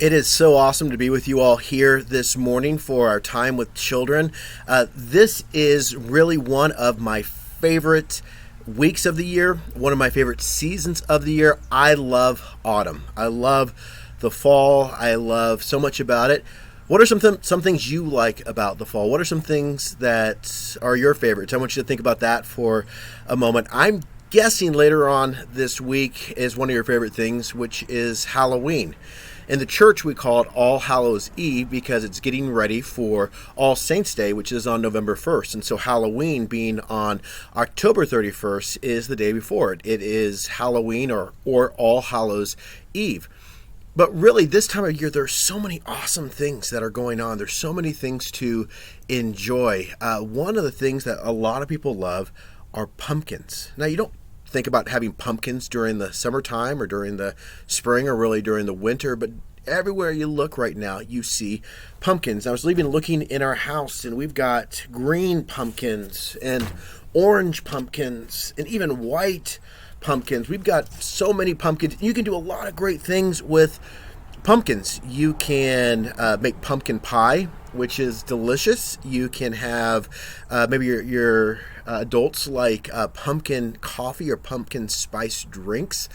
It is so awesome to be with you all here this morning for our time with children. This is really one of my favorite weeks of the year, one of my favorite seasons of the year. I love autumn. I love the fall. I love so much about it. What are some things you like about the fall? What are some things that are your favorites? I want you to think about that for a moment. I'm guessing later on this week is one of your favorite things, which is Halloween. In the church, we call it All Hallows Eve because it's getting ready for All Saints Day, which is on November 1st. And so Halloween being on October 31st is the day before it. It is Halloween or All Hallows Eve. But really, this time of year, there's so many awesome things that are going on. There's so many things to enjoy. One of the things that a lot of people love are pumpkins. Now, you don't think about having pumpkins during the summertime or during the spring or really during the winter, but everywhere you look right now, you see pumpkins. I was looking in our house, and we've got green pumpkins and orange pumpkins and even white pumpkins. We've got so many pumpkins. You can do a lot of great things with pumpkins. You can make pumpkin pie, which is delicious. You can have maybe your adults like pumpkin coffee or pumpkin spice drinks.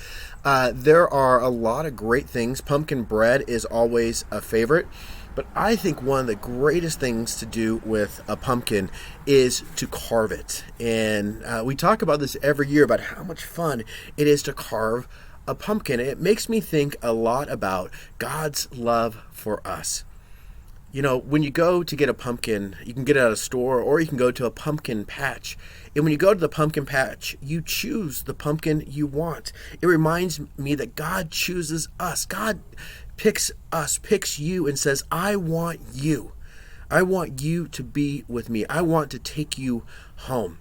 There are a lot of great things. Pumpkin bread is always a favorite. But I think one of the greatest things to do with a pumpkin is to carve it. And we talk about this every year about how much fun it is to carve a pumpkin. It makes me think a lot about God's love for us. You know, when you go to get a pumpkin, you can get it at a store or you can go to a pumpkin patch. And when you go to the pumpkin patch, you choose the pumpkin you want. It reminds me that God chooses us. God picks us, picks you and says, I want you. I want you to be with me. I want to take you home.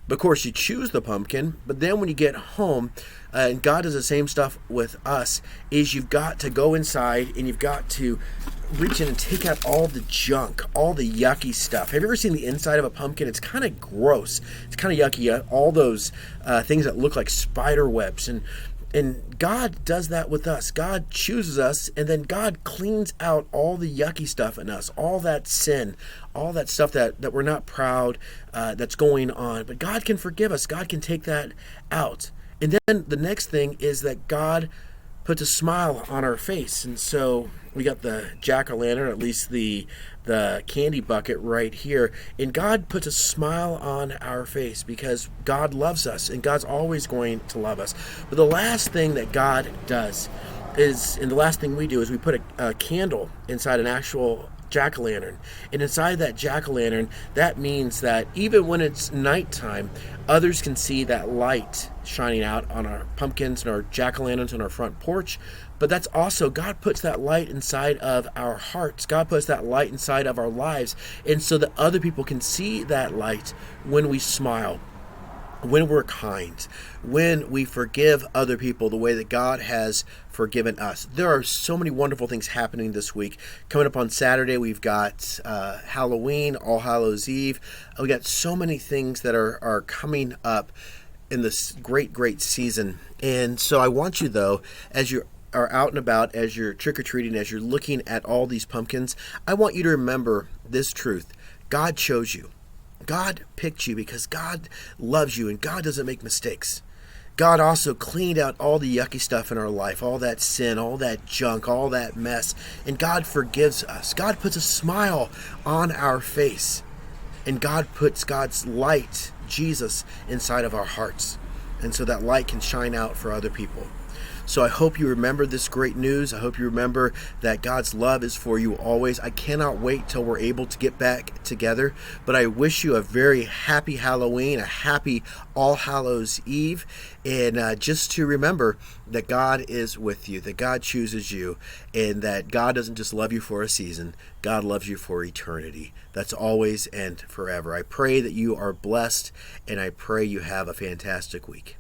But of course, you choose the pumpkin, but then when you get home, and God does the same stuff with us, is you've got to go inside and you've got to reach in and take out all the junk, all the yucky stuff. Have you ever seen the inside of a pumpkin? It's kind of gross. It's kind of yucky. All those things that look like spider webs. And God does that with us. God chooses us, and then God cleans out all the yucky stuff in us, all that sin, all that stuff that we're not proud that's going on. But God can forgive us. God can take that out. And then the next thing is that God puts a smile on our face. And so we got the jack-o'-lantern, at least the candy bucket right here. And God puts a smile on our face because God loves us and God's always going to love us. But the last thing that God does is, and the last thing we do is we put a candle inside an actual jack-o'-lantern. And inside that jack-o'-lantern, that means that even when it's nighttime, others can see that light shining out on our pumpkins and our jack-o'-lanterns on our front porch. But that's also, God puts that light inside of our hearts. God puts that light inside of our lives. And so that other people can see that light when we smile, when we're kind, when we forgive other people the way that God has forgiven us. There are so many wonderful things happening this week. Coming up on Saturday, we've got Halloween, All Hallows Eve. We got so many things that are coming up in this great season. And so I want you, though, as you are out and about, as you're trick-or-treating, as you're looking at all these pumpkins, I want you to remember this truth. God chose you. God picked you because God loves you and God doesn't make mistakes. God also cleaned out all the yucky stuff in our life, all that sin, all that junk, all that mess, and God forgives us. God puts a smile on our face, and God puts God's light, Jesus, inside of our hearts, and so that light can shine out for other people. So I hope you remember this great news. I hope you remember that God's love is for you always. I cannot wait till we're able to get back together. But I wish you a very happy Halloween, a happy All Hallows Eve. And just to remember that God is with you, that God chooses you, and that God doesn't just love you for a season. God loves you for eternity. That's always and forever. I pray that you are blessed, and I pray you have a fantastic week.